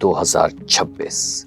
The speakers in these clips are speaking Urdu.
2026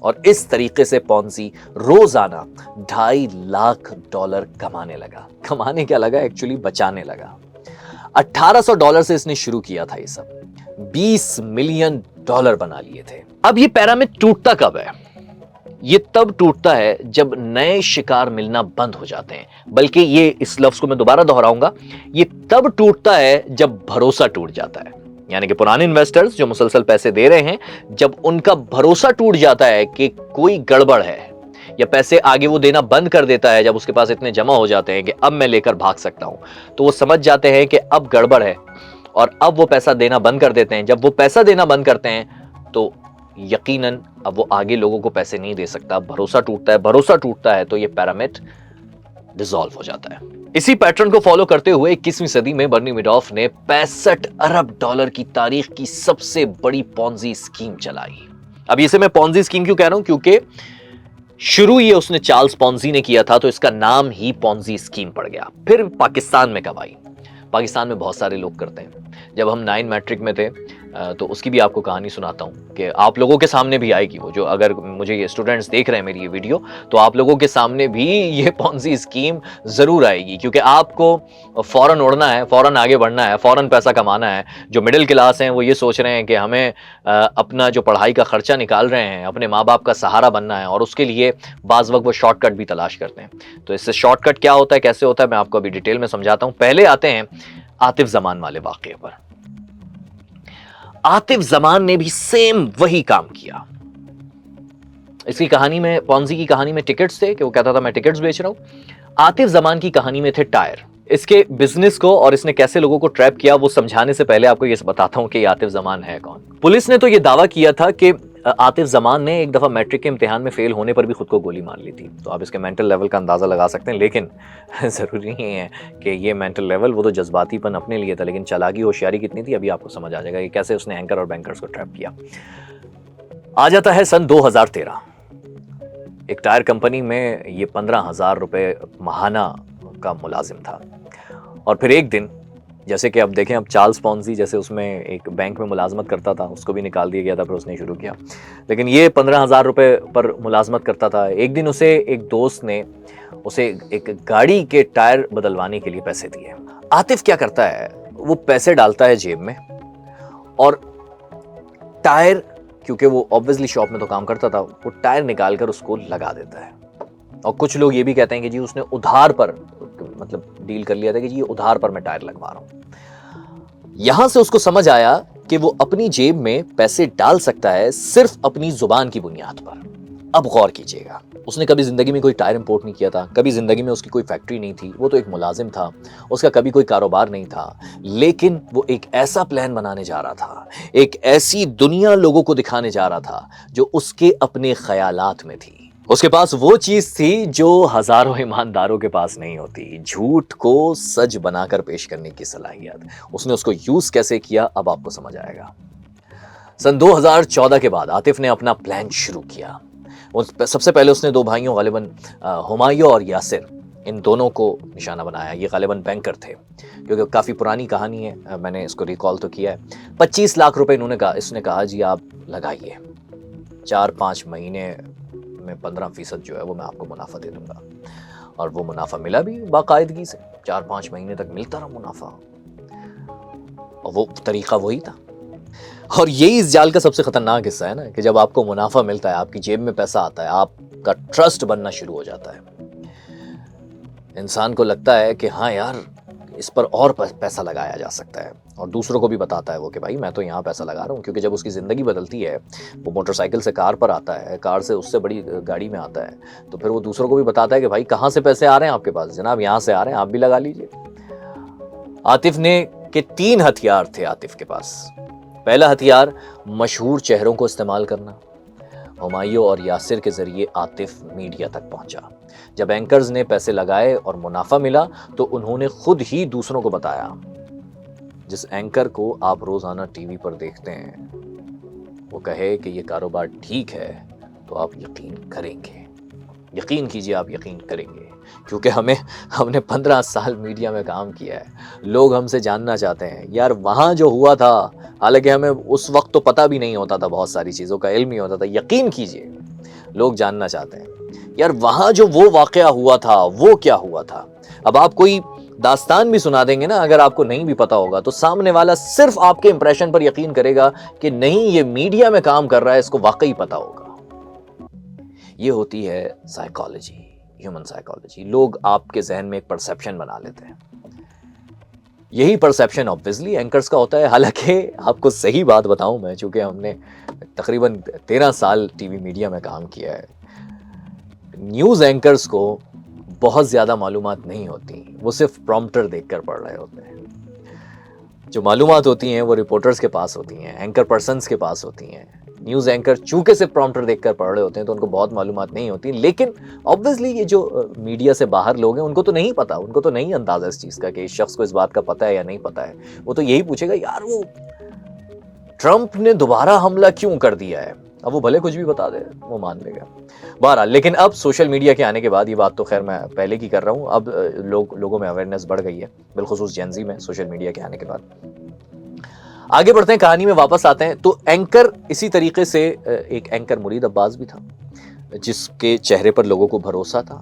اور اس طریقے سے پونزی روزانہ $2.5 lakh کمانے لگا. کمانے کیا لگا، ایکچولی بچانے لگا. $1800 سے اس نے شروع کیا تھا یہ سب. $20 ملین بنا لیے تھے. اب یہ پیرامڈ ٹوٹتا کب ہے؟ یہ تب ٹوٹتا ہے جب نئے شکار ملنا بند ہو جاتے ہیں. بلکہ یہ اس لفظ کو میں دوبارہ دہراؤں گا، یہ تب ٹوٹتا ہے جب بھروسہ ٹوٹ جاتا ہے. یعنی کہ پرانے انویسٹرز جو مسلسل پیسے دے رہے ہیں، جب ان کا بھروسہ ٹوٹ جاتا ہے کہ کوئی گڑبڑ ہے، یا پیسے آگے وہ دینا بند کر دیتا ہے، جب اس کے پاس اتنے جمع ہو جاتے ہیں کہ اب میں لے کر بھاگ سکتا ہوں، تو وہ سمجھ جاتے ہیں کہ اب گڑبڑ ہے اور اب وہ پیسہ دینا بند کر دیتے ہیں. جب وہ پیسہ دینا بند کرتے ہیں تو یقیناً اب وہ آگے لوگوں کو پیسے نہیں دے سکتا. بھروسہ ٹوٹتا ہے، بھروسہ ٹوٹتا ہے تو یہ پیرامڈ ڈیزالو ہو جاتا ہے. اسی پیٹرن کو فالو کرتے ہوئے 21ویں صدی میں برنی میڈوف نے $65 ارب کی تاریخ کی سب سے بڑی پونزی اسکیم چلائی. اب اسے میں پونزی اسکیم کیوں کہہ رہا ہوں؟ کیونکہ شروع یہ اس نے چارلز پونزی نے کیا تھا تو اس کا نام ہی پونزی اسکیم پڑ گیا. پھر پاکستان میں کب آئی؟ پاکستان میں بہت سارے لوگ کرتے ہیں. جب ہم 9 میٹرک میں تھے تو اس کی بھی آپ کو کہانی سناتا ہوں کہ آپ لوگوں کے سامنے بھی آئے گی وہ، جو اگر مجھے یہ اسٹوڈنٹس دیکھ رہے ہیں میری یہ ویڈیو، تو آپ لوگوں کے سامنے بھی یہ پونزی اسکیم ضرور آئے گی. کیونکہ آپ کو فوراً اڑنا ہے، فوراً آگے بڑھنا ہے، فوراً پیسہ کمانا ہے. جو مڈل کلاس ہیں وہ یہ سوچ رہے ہیں کہ ہمیں اپنا جو پڑھائی کا خرچہ نکال رہے ہیں، اپنے ماں باپ کا سہارا بننا ہے، اور اس کے لیے بعض وقت وہ شارٹ کٹ بھی تلاش کرتے ہیں. تو اس سے شارٹ کٹ کیا ہوتا ہے، کیسے ہوتا ہے، میں آپ کو ابھی ڈیٹیل میں سمجھاتا ہوں. پہلے آتے ہیں عاطف زمان والے واقعے پر. عاطف زمان نے بھی سیم وہی کام کیا. اس کی کہانی میں، پونزی کی کہانی میں ٹکٹس تھے کہ وہ کہتا تھا میں ٹکٹس بیچ رہا ہوں. عاطف زمان کی کہانی میں تھے ٹائر. اس کے بزنس کو اور اس نے کیسے لوگوں کو ٹریپ کیا وہ سمجھانے سے پہلے آپ کو یہ بتاتا ہوں کہ عاطف زمان ہے کون. پولیس نے تو یہ دعویٰ کیا تھا کہ عاطف زمان نے ایک دفعہ میٹرک کے امتحان میں فیل ہونے پر بھی خود کو گولی مار لی تھی. تو آپ اس کے مینٹل لیول کا اندازہ لگا سکتے ہیں. لیکن ضروری نہیں ہے کہ یہ مینٹل لیول، وہ تو جذباتی پن اپنے لیے تھا، لیکن چالاکی ہوشیاری کتنی تھی ابھی آپ کو سمجھ آ جائے گا کہ کیسے اس نے اینکر اور بینکرز کو ٹریپ کیا. آ جاتا ہے سن 2013. ایک ٹائر کمپنی میں یہ $15,000 ماہانہ کا ملازم تھا. اور پھر ایک دن، جیسے کہ اب دیکھیں، اب چارلز پونزی جیسے اس میں ایک بینک میں ملازمت کرتا تھا، اس کو بھی نکال دیا گیا تھا، پھر اس نے شروع کیا. لیکن یہ $15,000 پر ملازمت کرتا تھا. ایک دن اسے ایک دوست نے اسے ایک گاڑی کے ٹائر بدلوانے کے لیے پیسے دیے. عاطف کیا کرتا ہے، وہ پیسے ڈالتا ہے جیب میں اور ٹائر، کیونکہ وہ آبویسلی شاپ میں تو کام کرتا تھا، وہ ٹائر نکال کر اس کو لگا دیتا ہے. اور کچھ لوگ یہ بھی کہتے ہیں کہ جی اس نے ادھار پر مطلب ڈیل کر لیا تھا کہ جی یہ ادھار پر میں ٹائر لگوا رہا ہوں. یہاں سے اس کو سمجھ آیا کہ وہ اپنی جیب میں پیسے ڈال سکتا ہے صرف اپنی زبان کی بنیاد پر. اب غور کیجئے گا، اس نے کبھی زندگی میں کوئی ٹائر امپورٹ نہیں کیا تھا، کبھی زندگی میں اس کی کوئی فیکٹری نہیں تھی، وہ تو ایک ملازم تھا، اس کا کبھی کوئی کاروبار نہیں تھا. لیکن وہ ایک ایسا پلان بنانے جا رہا تھا، ایک ایسی دنیا لوگوں کو دکھانے جا رہا تھا جو اس کے اپنے خیالات میں تھی. اس کے پاس وہ چیز تھی جو ہزاروں ایمانداروں کے پاس نہیں ہوتی، جھوٹ کو سچ بنا کر پیش کرنے کی صلاحیت. اس نے اس کو یوز کیسے کیا اب آپ کو سمجھ آئے گا. سن 2014 کے بعد عاطف نے اپنا پلان شروع کیا. سب سے پہلے اس نے 2 بھائیوں غالباً ہمایوں اور یاسر، ان دونوں کو نشانہ بنایا. یہ غالباً بینکر تھے، کیونکہ کافی پرانی کہانی ہے، میں نے اس کو ریکال تو کیا ہے. $25 لاکھ انہوں نے کہا، اس نے کہا جی آپ لگائیے، 4-5 مہینے میں 15% جو ہے وہ میں آپ کو منافع دے دوں گا. اور وہ منافع ملا بھی باقاعدگی سے، 4-5 مہینے تک ملتا رہا منافع. اور وہ طریقہ وہی تھا. اور یہی اس جال کا سب سے خطرناک حصہ ہے نا، کہ جب آپ کو منافع ملتا ہے، آپ کی جیب میں پیسہ آتا ہے، آپ کا ٹرسٹ بننا شروع ہو جاتا ہے. انسان کو لگتا ہے کہ ہاں یار اس پر اور پیسہ لگایا جا سکتا ہے، اور دوسروں کو بھی بتاتا ہے وہ کہ بھائی میں تو یہاں پیسہ لگا رہا ہوں. کیونکہ جب اس کی زندگی بدلتی ہے، وہ موٹر سائیکل سے کار پر آتا ہے، کار سے اس سے بڑی گاڑی میں آتا ہے، تو پھر وہ دوسروں کو بھی بتاتا ہے کہ بھائی کہاں سے پیسے آ رہے ہیں آپ کے پاس، جناب یہاں سے آ رہے ہیں، آپ بھی لگا لیجئے. عاطف نے کہ 3 ہتھیار تھے عاطف کے پاس. پہلا ہتھیار مشہور چہروں کو استعمال کرنا. ہمایوں اور یاسر کے ذریعے عاطف میڈیا تک پہنچا. جب اینکرز نے پیسے لگائے اور منافع ملا تو انہوں نے خود ہی دوسروں کو بتایا. جس اینکر کو آپ روزانہ ٹی وی پر دیکھتے ہیں وہ کہے کہ یہ کاروبار ٹھیک ہے تو آپ یقین کریں گے. یقین کیجئے، آپ یقین کریں گے. کیونکہ ہم نے 15 سال میڈیا میں کام کیا ہے. لوگ ہم سے جاننا چاہتے ہیں یار وہاں جو ہوا تھا، حالانکہ ہمیں اس وقت تو پتہ بھی نہیں ہوتا تھا، بہت ساری چیزوں کا علم نہیں ہوتا تھا. یقین کیجئے لوگ جاننا چاہتے ہیں یار وہاں جو وہ واقعہ ہوا تھا وہ کیا ہوا تھا. اب آپ کوئی داستان بھی سنا دیں گے نا، اگر آپ کو نہیں بھی پتا ہوگا تو سامنے والا صرف آپ کے امپریشن پر یقین کرے گا کہ نہیں یہ میڈیا میں کام کر رہا ہے، اس کو واقعی پتا ہوگا. یہ ہوتی ہے سائیکالوجی، ہیومن سائیکالوجی. لوگ آپ کے ذہن میں ایک پرسیپشن بنا لیتے ہیں. یہی پرسیپشن آبویسلی اینکرز کا ہوتا ہے. حالانکہ آپ کو صحیح بات بتاؤں میں، چونکہ ہم نے تقریباً 13 سال ٹی وی میڈیا میں کام کیا ہے، نیوز اینکرز کو بہت زیادہ معلومات نہیں ہوتی. وہ صرف پرومپٹر دیکھ کر پڑھ رہے ہوتے ہیں. جو معلومات ہوتی ہیں وہ رپورٹرز کے پاس ہوتی ہیں، اینکر پرسنز کے پاس ہوتی ہیں. نیوز اینکر چونکہ صرف پرومپٹر دیکھ کر پڑھ رہے ہوتے ہیں تو ان کو بہت معلومات نہیں ہوتی. لیکن آبویسلی یہ جو میڈیا سے باہر لوگ ہیں ان کو تو نہیں پتا، ان کو تو نہیں اندازہ اس چیز کا کہ اس شخص کو اس بات کا پتہ ہے یا نہیں پتہ ہے. وہ تو یہی پوچھے گا یار وہ ٹرمپ نے دوبارہ حملہ کیوں کر دیا ہے. اب وہ بھلے کچھ بھی بتا دے، وہ مان لے گا. بہرحال لیکن اب سوشل میڈیا کے آنے کے بعد، یہ بات تو خیر میں پہلے کی کر رہا ہوں، اب لوگوں میں اویئرنیس بڑھ گئی ہے، بالخصوص جین زی میں، سوشل میڈیا کے آنے کے بعد. آگے بڑھتے ہیں، کہانی میں واپس آتے ہیں. تو اینکر اسی طریقے سے ایک اینکر مرید عباس بھی تھا، جس کے چہرے پر لوگوں کو بھروسہ تھا،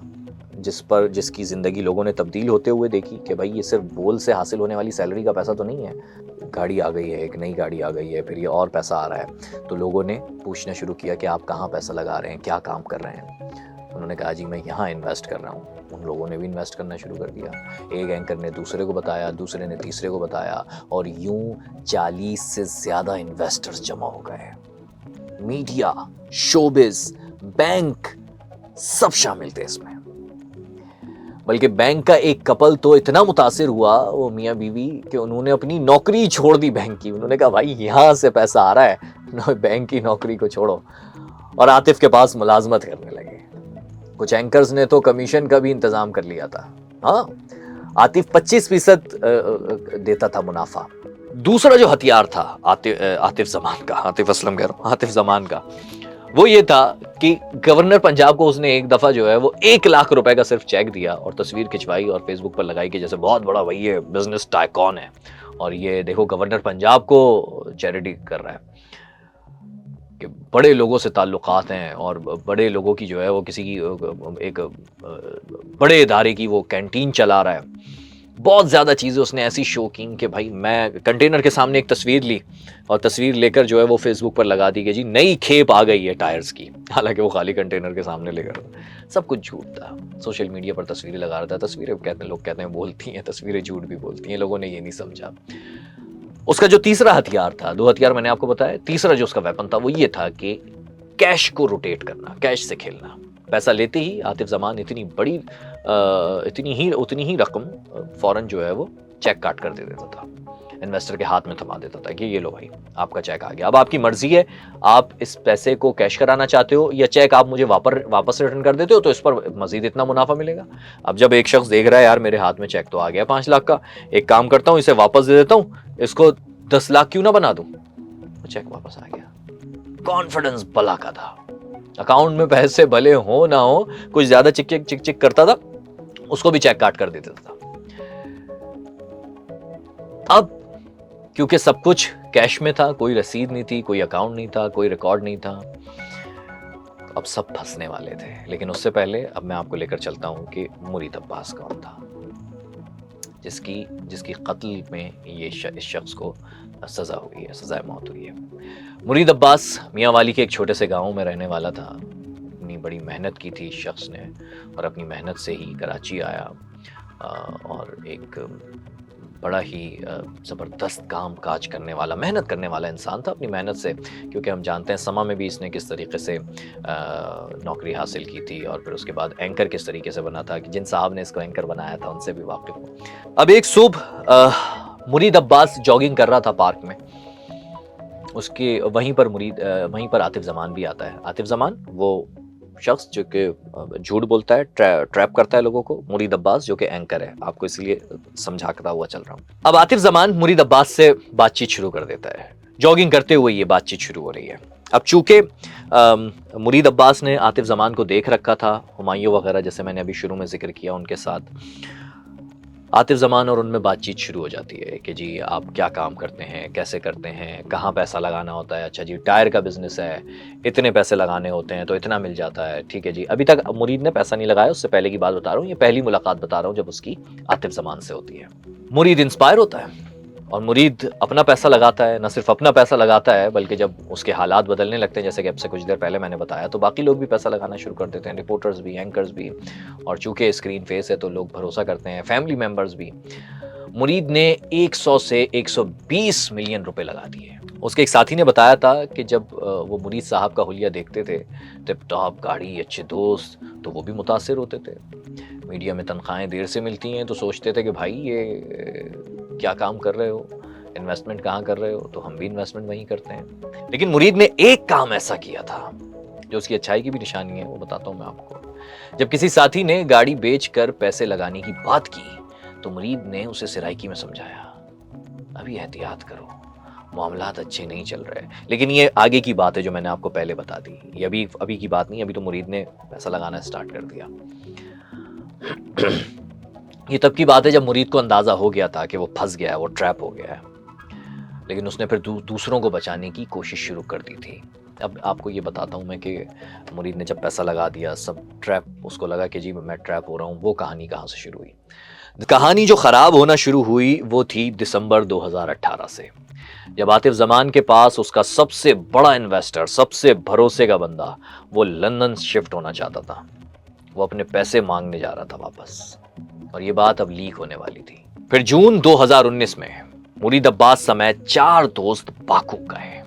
جس کی زندگی لوگوں نے تبدیل ہوتے ہوئے دیکھی کہ بھائی یہ صرف بول سے حاصل ہونے والی سیلری کا پیسہ تو نہیں ہے. گاڑی آ گئی ہے، ایک نئی گاڑی آ گئی ہے، پھر یہ اور پیسہ آ رہا ہے. تو لوگوں نے پوچھنا شروع کیا کہ آپ کہاں پیسہ لگا رہے ہیں، کیا کام کر رہے ہیں. انہوں نے کہا جی میں یہاں انویسٹ کر رہا ہوں. ان لوگوں نے بھی انویسٹ کرنا شروع کر دیا. ایک اینکر نے دوسرے کو بتایا، دوسرے نے تیسرے کو بتایا، اور یوں 40 سے زیادہ انویسٹرز جمع ہو گئے. میڈیا، شوبز، بینک سب شامل تھے اس میں. بلکہ بینک کا ایک کپل تو اتنا متاثر ہوا، وہ میاں بیوی، کہ انہوں نے اپنی نوکری چھوڑ دی بینک کی. انہوں نے کہا بھائی یہاں سے پیسہ آ رہا ہے، بینک کی نوکری کو چھوڑو، اور عاطف کے پاس ملازمت کرنے لگے. کچھ اینکرز نے تو کمیشن کا بھی انتظام کر لیا تھا. ہاں، عاطف 25% دیتا تھا منافع. دوسرا جو ہتھیار تھا عاطف زمان کا، عاطف اسلم کہہ رہا ہوں، عاطف زمان کا، وہ یہ تھا کہ گورنر پنجاب کو اس نے ایک دفعہ جو ہے وہ 1 لاکھ روپے کا صرف چیک دیا اور تصویر کھنچوائی اور فیس بک پر لگائی کہ جیسے بہت بڑا وہی یہ بزنس ٹائکون ہے، اور یہ دیکھو گورنر پنجاب کو چیریٹی کر رہا ہے، کہ بڑے لوگوں سے تعلقات ہیں، اور بڑے لوگوں کی جو ہے وہ کسی کی ایک بڑے ادارے کی وہ کینٹین چلا رہا ہے. بہت زیادہ چیزیں اس نے ایسی شو کی کہ بھائی میں کنٹینر کے سامنے ایک تصویر لی اور تصویر لے کر جو ہے وہ فیس بک پر لگا دی کہ جی نئی کھیپ آ گئی ہے ٹائرز کی. حالانکہ وہ خالی کنٹینر کے سامنے لے کر، سب کچھ جھوٹ تھا. سوشل میڈیا پر تصویریں لگا رہا تھا. تصویریں لوگ کہتے ہیں بولتی ہیں، تصویریں جھوٹ بھی بولتی ہیں. لوگوں نے یہ نہیں سمجھا. اس کا جو تیسرا ہتھیار تھا، 2 ہتھیار میں نے آپ کو بتایا، تیسرا جو اس کا ویپن تھا وہ یہ تھا کہ کیش کو روٹیٹ کرنا، کیش سے کھیلنا. پیسہ لیتے ہی عاطف زمان اتنی ہی رقم فوراً جو ہے وہ چیک کاٹ کر دے دیتا تھا، انویسٹر کے ہاتھ میں تھما دیتا تھا کہ یہ لو بھائی آپ کا چیک آ گیا. اب آپ کی مرضی ہے، آپ اس پیسے کو کیش کرانا چاہتے ہو یا چیک آپ مجھے واپس ریٹرن کر دیتے ہو تو اس پر مزید اتنا منافع ملے گا. اب جب ایک شخص دیکھ رہا ہے یار میرے ہاتھ میں چیک تو آ گیا 5 لاکھ کا، ایک کام کرتا ہوں اسے واپس دے دیتا ہوں، اس کو 10 لاکھ کیوں نہ بنا دوں. چیک واپس آ گیا. کانفیڈنس بلا کا تھا. اکاؤنٹ میں پیسے بھلے ہو نہ ہو، کچھ زیادہ چک چک کرتا تھا، اس کو بھی چیک کاٹ کر دیتا تھا. اب کیونکہ سب کچھ کیش میں تھا، کوئی رسید نہیں تھی، کوئی اکاؤنٹ نہیں تھا، کوئی ریکارڈ نہیں تھا، اب سب پھنسنے والے تھے. لیکن اس سے پہلے اب میں آپ کو لے کر چلتا ہوں کہ مرید عباس کون تھا، جس کی قتل میں یہ اس شخص کو سزا ہوئی ہے، سزائے موت ہوئی ہے. مرید عباس میاں والی کے ایک چھوٹے سے گاؤں میں رہنے والا تھا. اتنی بڑی محنت کی تھی اس شخص نے، اور اپنی محنت سے ہی کراچی آیا، اور ایک بڑا ہی زبردست کام کاج کرنے والا، محنت کرنے والا انسان تھا. اپنی محنت سے، کیونکہ ہم جانتے ہیں سما میں بھی اس نے کس طریقے سے نوکری حاصل کی تھی، اور پھر اس کے بعد اینکر کس طریقے سے بنا تھا، کہ جن صاحب نے اس کو اینکر بنایا تھا ان سے بھی واقف ہوں. اب ایک صبح مرید عباس جاگنگ کر رہا تھا پارک میں. اس کے وہیں پر عاطف زمان بھی آتا ہے. عاطف زمان وہ شخص جو کہ جھوٹ بولتا ہے، ٹریپ کرتا ہے لوگوں کو. مرید عباس جو کہ اینکر ہے، آپ کو اس لیے سمجھا کرتا ہوا چل رہا ہوں. اب عاطف زمان مرید عباس سے بات چیت شروع کر دیتا ہے. جاگنگ کرتے ہوئے یہ بات چیت شروع ہو رہی ہے. اب چونکہ مرید عباس نے عاطف زمان کو دیکھ رکھا تھا، ہمایوں وغیرہ جیسے میں نے ابھی شروع میں ذکر کیا ان کے ساتھ، عاطف زمان اور ان میں بات چیت شروع ہو جاتی ہے کہ جی آپ کیا کام کرتے ہیں، کیسے کرتے ہیں، کہاں پیسہ لگانا ہوتا ہے، اچھا جی ٹائر کا بزنس ہے، اتنے پیسے لگانے ہوتے ہیں تو اتنا مل جاتا ہے، ٹھیک ہے جی۔ ابھی تک مرید نے پیسہ نہیں لگایا، اس سے پہلے کی بات بتا رہا ہوں، یہ پہلی ملاقات بتا رہا ہوں جب اس کی عاطف زمان سے ہوتی ہے۔ مرید انسپائر ہوتا ہے اور مرید اپنا پیسہ لگاتا ہے، نہ صرف اپنا پیسہ لگاتا ہے بلکہ جب اس کے حالات بدلنے لگتے ہیں، جیسے کہ اب سے کچھ دیر پہلے میں نے بتایا، تو باقی لوگ بھی پیسہ لگانا شروع کر دیتے ہیں، رپورٹرز بھی، اینکرز بھی، اور چونکہ اسکرین فیس ہے تو لوگ بھروسہ کرتے ہیں، فیملی ممبرز بھی۔ مرید نے 100 سے 120 ملین روپے لگا دیے۔ اس کے ایک ساتھی نے بتایا تھا کہ جب وہ مرید صاحب کا حلیہ دیکھتے تھے، ٹپ ٹاپ گاڑی، اچھے دوست، تو وہ بھی متاثر ہوتے تھے۔ میڈیا میں تنخواہیں دیر سے ملتی ہیں تو سوچتے تھے کہ بھائی یہ کیا کام کر رہے ہو، انویسٹمنٹ کہاں کر رہے ہو، تو ہم بھی انویسٹمنٹ وہیں کرتے ہیں۔ لیکن مرید نے ایک کام ایسا کیا تھا جو اس کی اچھائی کی بھی نشانی ہے، وہ بتاتا ہوں میں آپ کو۔ جب کسی ساتھی نے گاڑی بیچ کر پیسے لگانے کی بات کی تو مرید نے اسے سرائکی میں سمجھایا، ابھی احتیاط کرو، معاملات اچھے نہیں چل رہے۔ لیکن یہ آگے کی بات ہے جو میں نے آپ کو پہلے بتا دی، یہ ابھی کی بات نہیں، ابھی تو مرید نے پیسہ لگانا سٹارٹ کر دیا۔ یہ تب کی بات ہے جب مرید کو اندازہ ہو گیا تھا کہ وہ پھنس گیا ہے، وہ ٹریپ ہو گیا ہے، لیکن اس نے پھر دوسروں کو بچانے کی کوشش شروع کر دی تھی۔ اب آپ کو یہ بتاتا ہوں میں کہ مرید نے جب پیسہ لگا دیا، سب ٹریپ، اس کو لگا کہ جی میں ٹریپ ہو رہا ہوں، وہ کہانی کہاں سے شروع ہوئی؟ کہانی جو خراب ہونا شروع ہوئی وہ تھی دسمبر 2018 سے، جب عاطف زمان کے پاس اس کا سب سے بڑا انویسٹر، سب سے بھروسے کا بندہ، وہ لندن شفٹ ہونا چاہتا تھا، وہ اپنے پیسے مانگنے جا رہا تھا واپس، اور یہ بات اب لیک ہونے والی تھی۔ پھر جون 2019 میں مرید عباس سمیت 4 دوست باکو گئے۔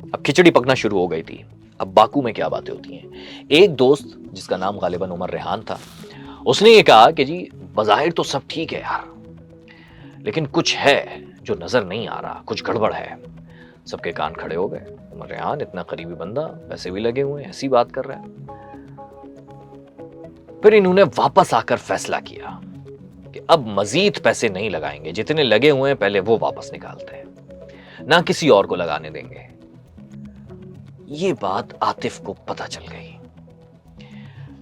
اب کھچڑی پکنا شروع ہو گئی تھی۔ اب باکو میں کیا باتیں ہوتی ہیں؟ ایک دوست جس کا نام غالباً عمر ریحان تھا، اس نے یہ کہا کہ جی بظاہر تو سب ٹھیک ہے یار، لیکن کچھ ہے جو نظر نہیں آ رہا، کچھ گڑبڑ ہے۔ سب کے کان کھڑے ہو گئے، عمر ریحان اتنا قریبی بندہ، پیسے بھی لگے ہوئے ہیں، ایسی بات کر رہا ہے۔ پھر انہوں نے واپس آ کر فیصلہ کیا کہ اب مزید پیسے نہیں لگائیں گے، جتنے لگے ہوئے ہیں پہلے وہ واپس نکالتے ہیں، نہ کسی اور کو لگانے دیں گے۔ یہ بات عاطف کو پتہ چل گئی۔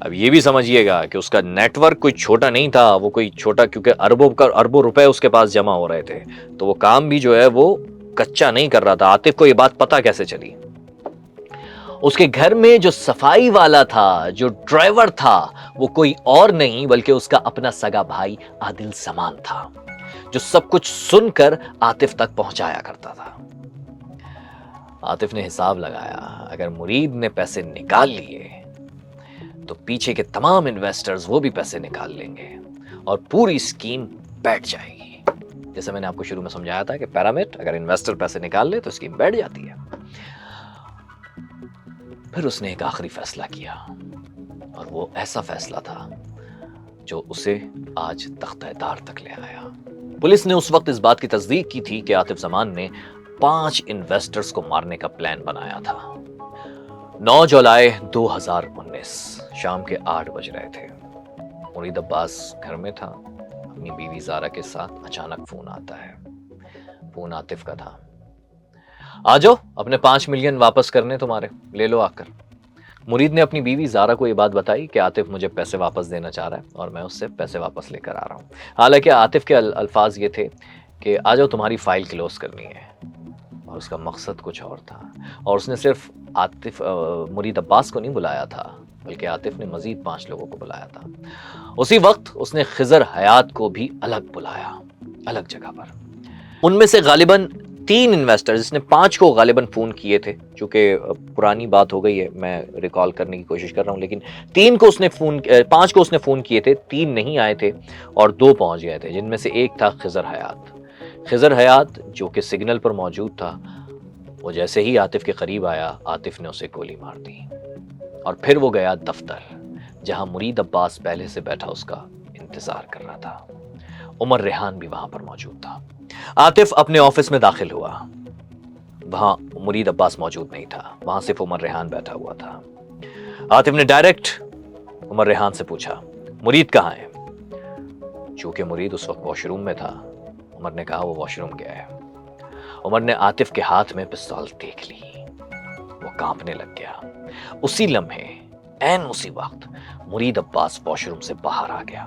اب یہ بھی سمجھیے گا کہ اس کا نیٹ ورک کوئی چھوٹا نہیں تھا، وہ کوئی چھوٹا، کیونکہ اربوں روپے اس کے پاس جمع ہو رہے تھے، تو وہ کام بھی جو ہے وہ کچا نہیں کر رہا تھا۔ عاطف کو یہ بات پتہ کیسے چلی؟ اس کے گھر میں جو صفائی والا تھا، جو ڈرائیور تھا، وہ کوئی اور نہیں بلکہ اس کا اپنا سگا بھائی عادل زمان تھا، جو سب کچھ سن کر عاطف تک پہنچایا کرتا تھا۔ عاطف نے حساب لگایا، اگر مرید نے پیسے نکال لیے تو پیچھے کے تمام انویسٹرز وہ بھی پیسے نکال لیں گے اور پوری اسکیم بیٹھ جائے گی۔ جیسے میں نے آپ کو شروع میں سمجھایا تھا کہ پیرامڈ، اگر انویسٹر پیسے نکال لے تو اسکیم بیٹھ جاتی ہے۔ پھر اس نے ایک آخری فیصلہ کیا، اور وہ ایسا فیصلہ تھا جو اسے آج تختہ دار تک لے آیا۔ پولیس نے اس وقت اس بات کی تصدیق کی تھی کہ عاطف زمان نے 5 انویسٹرز کو مارنے کا پلان بنایا تھا۔ 9 جولائی 2019 شام کے 8 بج رہے تھے۔ مرید عباس گھر میں تھا اپنی بیوی زارا کے ساتھ، اچانک فون آتا ہے۔ فون عاطف کا تھا۔ آ جاؤ، اپنے 5 ملین واپس کرنے تمہارے، لے لو آ کر۔ مرید نے اپنی بیوی زارا کو یہ بات بتائی کہ عاطف مجھے پیسے واپس دینا چاہ رہا ہے اور میں اس سے پیسے واپس لے کر آ رہا ہوں۔ حالانکہ عاطف کے الفاظ یہ تھے کہ آ جاؤ تمہاری فائل کلوز کرنی ہے، اور اس کا مقصد کچھ اور تھا۔ اور اس نے صرف مرید عباس کو نہیں بلایا تھا بلکہ عاطف نے مزید 5 لوگوں کو بلایا تھا۔ اسی وقت اس نے خضر حیات کو بھی الگ بلایا، الگ جگہ پر۔ ان میں سے غالباً 3 انویسٹر، جس نے 5 کو غالباً فون کیے تھے، چونکہ پرانی بات ہو گئی ہے، میں ریکال کرنے کی کوشش کر رہا ہوں، لیکن 5 کو اس نے فون کیے تھے، 3 نہیں آئے تھے اور 2 پہنچ گئے تھے، جن میں سے ایک تھا خضر حیات۔ خضر حیات جو کہ سگنل پر موجود تھا، وہ جیسے ہی عاطف کے قریب آیا، عاطف نے اسے گولی مار دی، اور پھر وہ گیا دفتر، جہاں مرید عباس پہلے سے بیٹھا اس کا انتظار کر رہا تھا۔ عمر ریحان بھی وہاں پر موجود تھا۔ عاطف اپنے آفس میں داخل ہوا، وہاں مرید عباس موجود نہیں تھا، وہاں صرف عمر ریحان بیٹھا ہوا تھا۔ عاطف نے ڈائریکٹ عمر ریحان سے پوچھا، مرید کہاں ہے؟ چونکہ مرید اس وقت واش روم میں تھا، عمر نے کہا وہ واش روم گیا ہے۔ عمر نے عاطف کے ہاتھ میں پستول دیکھ لی، وہ کانپنے لگ گیا۔ اسی لمحے، عین اسی وقت، مرید عباس واش روم سے باہر آ گیا۔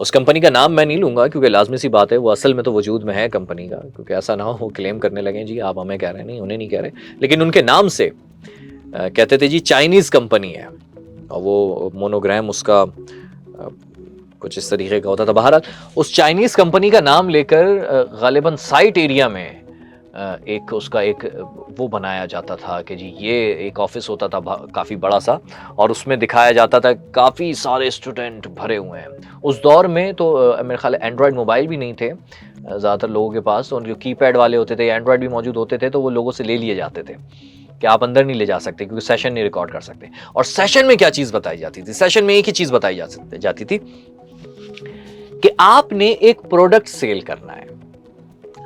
اس کمپنی کا نام میں نہیں لوں گا کیونکہ لازمی سی بات ہے وہ اصل میں تو وجود میں ہے کمپنی کا، کیونکہ ایسا نہ ہو وہ کلیم کرنے لگیں جی آپ ہمیں کہہ رہے ہیں، نہیں انہیں نہیں کہہ رہے، لیکن ان کے نام سے کہتے تھے جی چائنیز کمپنی ہے، اور وہ مونوگرام اس کا کچھ اس طریقے کا ہوتا تھا۔ بہرحال اس چائنیز کمپنی کا نام لے کر غالباً سائٹ ایریا میں ایک اس کا ایک وہ بنایا جاتا تھا کہ جی یہ ایک آفس ہوتا تھا کافی بڑا سا، اور اس میں دکھایا جاتا تھا کافی سارے اسٹوڈنٹ بھرے ہوئے ہیں۔ اس دور میں تو میرے خیال اینڈرائڈ موبائل بھی نہیں تھے زیادہ تر لوگوں کے پاس، اور جو کی پیڈ والے ہوتے تھے یا اینڈرائڈ بھی موجود ہوتے تھے تو وہ لوگوں سے لے لیے جاتے تھے کہ آپ اندر نہیں لے جا سکتے کیونکہ سیشن نہیں ریکارڈ کر سکتے۔ اور سیشن میں کیا چیز بتائی جاتی تھی؟ سیشن میں ایک ہی چیز بتائی جاتی تھی کہ آپ نے ایک پروڈکٹ سیل کرنا ہے۔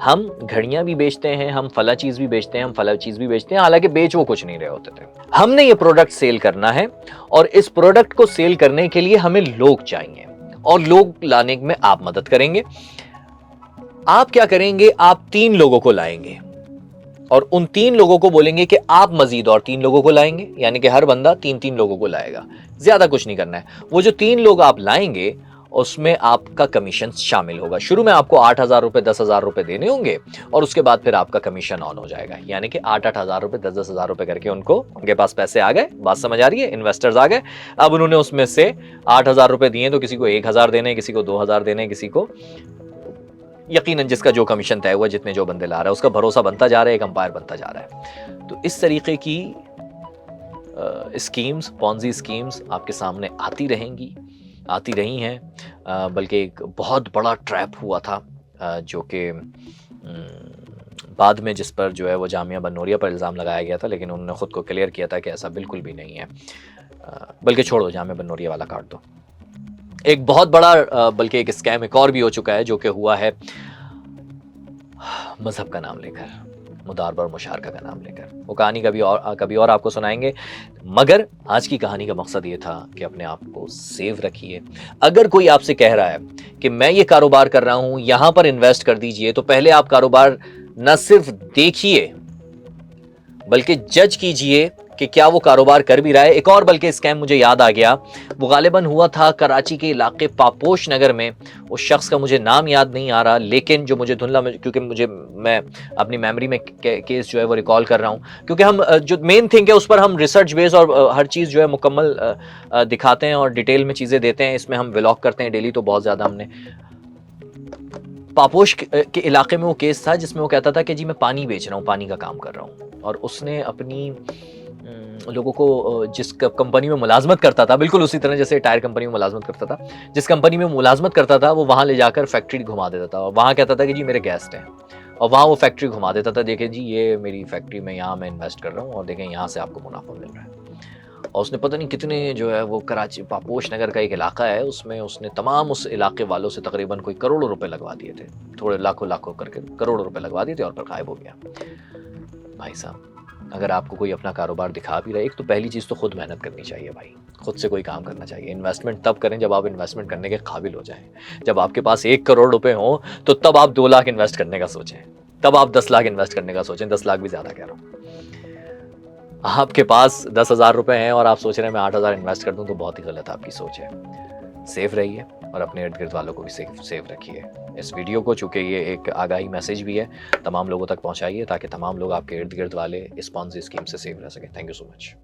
ہم گھڑیاں بھی بیچتے ہیں، ہم فلاں چیز بھی بیچتے ہیں، ہم فلاں چیز بھی بیچتے ہیں، حالانکہ بیچ وہ کچھ نہیں رہے ہوتے تھے۔ ہم نے یہ پروڈکٹ سیل کرنا ہے، اور اس پروڈکٹ کو سیل کرنے کے لیے ہمیں لوگ چاہیے، اور لوگ لانے میں آپ مدد کریں گے۔ آپ کیا کریں گے؟ آپ 3 لوگوں کو لائیں گے، اور ان 3 لوگوں کو بولیں گے کہ آپ مزید اور 3 لوگوں کو لائیں گے، یعنی کہ ہر بندہ 3 لوگوں کو لائے گا، زیادہ کچھ نہیں کرنا ہے۔ وہ جو 3 لوگ آپ لائیں گے اس میں آپ کا کمیشن شامل ہوگا۔ شروع میں آپ کو 8,000 روپے 10,000 روپے دینے ہوں گے، اور اس کے بعد پھر آپ کا کمیشن آن ہو جائے گا، یعنی کہ 8,000 روپے 10,000 روپے کر کے ان کے پاس پیسے آ گئے۔ بات سمجھ آ رہی ہے؟ انویسٹرز آ گئے، اب انہوں نے اس میں سے 8,000 روپے دیے تو کسی کو 1,000 دینے، کسی کو 2,000 دینے، کسی کو یقیناً جس کا جو کمیشن طے ہوا جتنے جو بندے لا رہا ہے اس کا بھروسہ بنتا جا رہا ہے، ایک امپائر بنتا جا رہا ہے۔ تو اس طریقے کی اسکیمز، پونزی اسکیمز آپ کے سامنے آتی رہی ہیں، بلکہ ایک بہت بڑا ٹریپ ہوا تھا جو کہ بعد میں جس پر جو ہے وہ جامعہ بنوریا پر الزام لگایا گیا تھا، لیکن انہوں نے خود کو کلیئر کیا تھا کہ ایسا بالکل بھی نہیں ہے، بلکہ چھوڑو جامعہ بنوریا والا کاٹ دو۔ ایک بہت بڑا بلکہ ایک اسکیم ایک اور بھی ہو چکا ہے جو کہ ہوا ہے مذہب کا نام لے کر، مداربہ اور مشارکہ کا نام لے کر۔ وہ کہانی کبھی اور آپ کو سنائیں گے، مگر آج کی کہانی کا مقصد یہ تھا کہ اپنے آپ کو سیو رکھیے۔ اگر کوئی آپ سے کہہ رہا ہے کہ میں یہ کاروبار کر رہا ہوں یہاں پر انویسٹ کر دیجئے، تو پہلے آپ کاروبار نہ صرف دیکھیے بلکہ جج کیجئے کہ کیا وہ کاروبار کر بھی رہا ہے۔ ایک اور بلکہ اسکیم مجھے یاد آ گیا، وہ غالباً ہوا تھا کراچی کے علاقے پاپوش نگر میں۔ اس شخص کا مجھے نام یاد نہیں آ رہا، لیکن جو مجھے دھندلا، کیونکہ میں اپنی میموری میں کیس جو ہے وہ ریکال کر رہا ہوں، کیونکہ ہم جو مین تھنگ ہے اس پر ہم ریسرچ بیس اور ہر چیز جو ہے مکمل دکھاتے ہیں اور ڈیٹیل میں چیزیں دیتے ہیں۔ اس میں ہم ولاگ کرتے ہیں ڈیلی، تو بہت زیادہ ہم نے پاپوش کے علاقے میں وہ کیس تھا جس میں وہ کہتا تھا کہ جی میں پانی بیچ رہا ہوں، پانی کا کام کر رہا ہوں، اور اس نے اپنی لوگوں کو جس کمپنی میں ملازمت کرتا تھا، بالکل اسی طرح جیسے ٹائر کمپنی میں ملازمت کرتا تھا، جس کمپنی میں ملازمت کرتا تھا وہ وہاں لے جا کر فیکٹری گھما دیتا تھا، اور وہاں کہتا تھا کہ جی میرے گیسٹ ہیں، اور وہاں وہ فیکٹری گھما دیتا تھا، دیکھیں جی یہ میری فیکٹری میں یہاں میں انویسٹ کر رہا ہوں، اور دیکھیں یہاں سے آپ کو منافع مل رہا ہے۔ اور اس نے پتہ نہیں کتنے جو ہے وہ کراچی پاپوش نگر کا ایک علاقہ ہے، اس میں اس نے تمام اس علاقے والوں سے تقریباً کوئی کروڑوں روپے لگوا دیے تھے، تھوڑے لاکھوں کر کے کروڑوں روپے لگوا دیے تھے، اور پھر غائب ہو گیا۔ بھائی صاحب، اگر آپ کو کوئی اپنا کاروبار دکھا بھی رہے، ایک تو پہلی چیز تو خود محنت کرنی چاہیے بھائی، خود سے کوئی کام کرنا چاہیے۔ انویسٹمنٹ تب کریں جب آپ انویسٹمنٹ کرنے کے قابل ہو جائیں۔ جب آپ کے پاس 1 کروڑ روپے ہوں تو تب آپ 2 لاکھ انویسٹ کرنے کا سوچیں، تب آپ 10 لاکھ انویسٹ کرنے کا سوچیں۔ 10 لاکھ بھی زیادہ کہہ رہا ہوں۔ آپ کے پاس 10,000 روپے ہیں اور آپ سوچ رہے ہیں میں 8,000 انویسٹ کر دوں، تو بہت ہی غلط آپ کی سوچ ہے۔ سیف رہیے اور اپنے ارد گرد والوں کو بھی سیف رکھیے۔ اس ویڈیو کو، چونکہ یہ ایک آگاہی میسیج بھی ہے، تمام لوگوں تک پہنچائیے تاکہ تمام لوگ آپ کے ارد گرد والے اس پونزی اسکیم سے سیف رہ سکیں۔ Thank you so much.